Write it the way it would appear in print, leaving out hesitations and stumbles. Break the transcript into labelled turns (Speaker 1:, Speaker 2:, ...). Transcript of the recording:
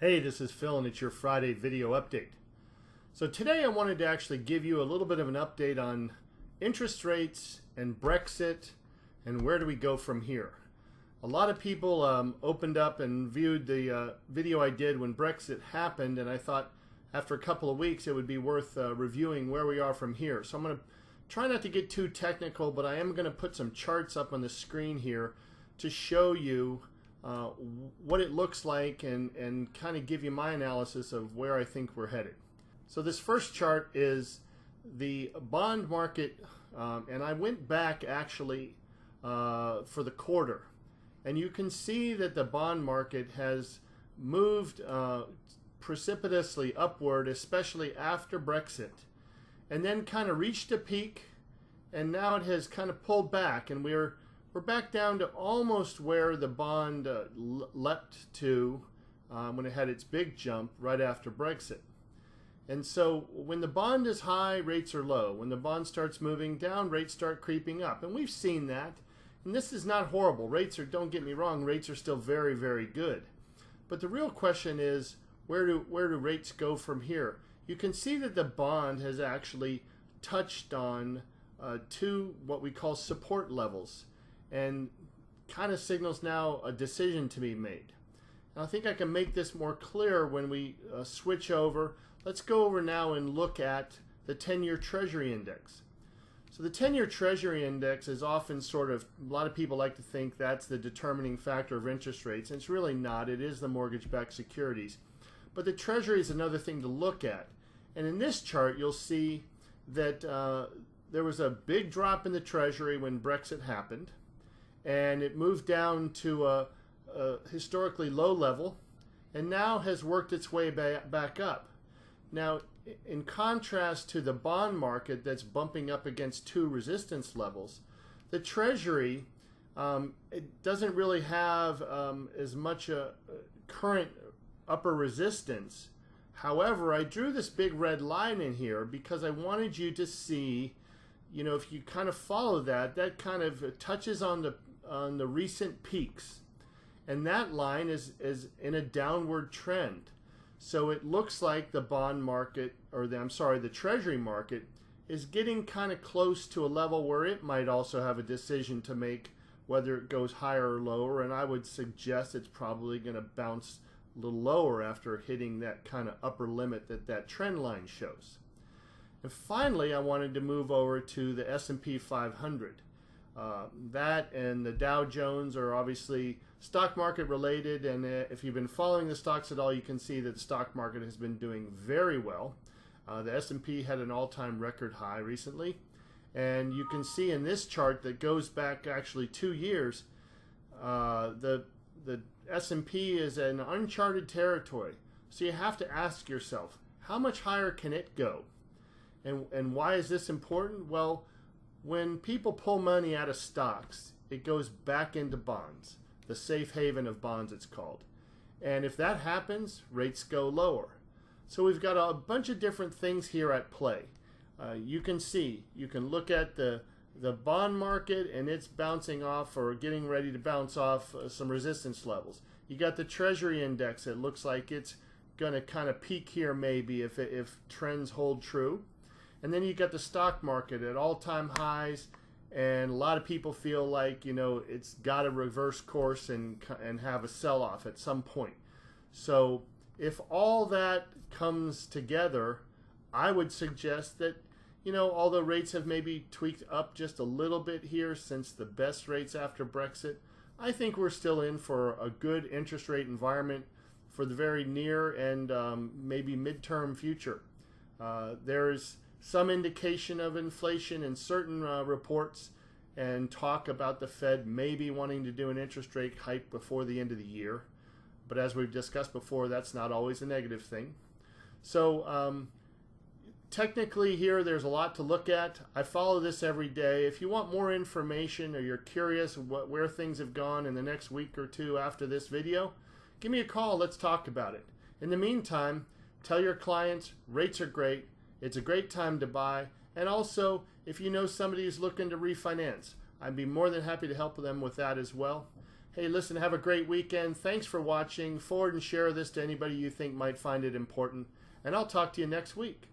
Speaker 1: Hey, this is Phil and it's your Friday video update. So today I wanted to actually give you a little bit of an update on interest rates and Brexit and where do we go from here. A lot of people opened up and viewed the video I did when Brexit happened, and I thought after a couple of weeks it would be worth reviewing where we are from here. So I'm going to try not to get too technical, but I am going to put some charts up on the screen here to show you what it looks like and kind of give you my analysis of where I think we're headed. So this first chart is the bond market, and I went back actually for the quarter, and you can see that the bond market has moved precipitously upward, especially after Brexit, and then kind of reached a peak, and now it has kind of pulled back, and we're back down to almost where the bond leapt to when it had its big jump right after Brexit. And so when the bond is high, rates are low. When the bond starts moving down, rates start creeping up. And we've seen that. And this is not horrible. Rates are, don't get me wrong, rates are still very, very good. But the real question is, where do rates go from here? You can see that the bond has actually touched on two what we call support levels, and kind of signals now a decision to be made. And I think I can make this more clear when we switch over. Let's go over now and look at the 10-year Treasury Index. So the 10-year Treasury Index is often sort of, a lot of people like to think that's the determining factor of interest rates, and it's really not. It is the mortgage-backed securities. But the Treasury is another thing to look at. And in this chart, you'll see that there was a big drop in the Treasury when Brexit happened, and it moved down to a historically low level, and now has worked its way back up. Now, in contrast to the bond market that's bumping up against two resistance levels, the Treasury it doesn't really have as much current upper resistance. However, I drew this big red line in here because I wanted you to see, you know, if you kind of follow that, that kind of touches on the recent peaks, and that line is in a downward trend. So it looks like the bond market, or the Treasury market, is getting kind of close to a level where it might also have a decision to make whether it goes higher or lower, and I would suggest it's probably going to bounce a little lower after hitting that kind of upper limit that trend line shows. And finally, I wanted to move over to the S&P 500. That and the Dow Jones are obviously stock market related, and if you've been following the stocks at all, you can see that the stock market has been doing very well. The S&P had an all-time record high recently, and you can see in this chart that goes back actually 2 years, the S&P is in uncharted territory. So you have to ask yourself, how much higher can it go? And why is this important? Well, when people pull money out of stocks, it goes back into bonds, the safe haven of bonds it's called. And if that happens, rates go lower. So we've got a bunch of different things here at play. You can look at the bond market, and it's bouncing off or getting ready to bounce off some resistance levels. You got the Treasury Index. It looks like it's going to kind of peak here maybe if trends hold true. And then you got the stock market at all-time highs, and a lot of people feel like, you know, it's got to reverse course and have a sell-off at some point. So if all that comes together, I would suggest that, you know, although rates have maybe tweaked up just a little bit here since the best rates after Brexit, I think we're still in for a good interest rate environment for the very near and maybe midterm future. There's some indication of inflation in certain reports and talk about the Fed maybe wanting to do an interest rate hike before the end of the year. But as we've discussed before, that's not always a negative thing. So technically here, there's a lot to look at. I follow this every day. If you want more information or you're curious where things have gone in the next week or two after this video, give me a call. Let's talk about it. In the meantime, tell your clients rates are great. It's a great time to buy. And also, if you know somebody who's looking to refinance, I'd be more than happy to help them with that as well. Hey, listen, have a great weekend. Thanks for watching. Forward and share this to anybody you think might find it important. And I'll talk to you next week.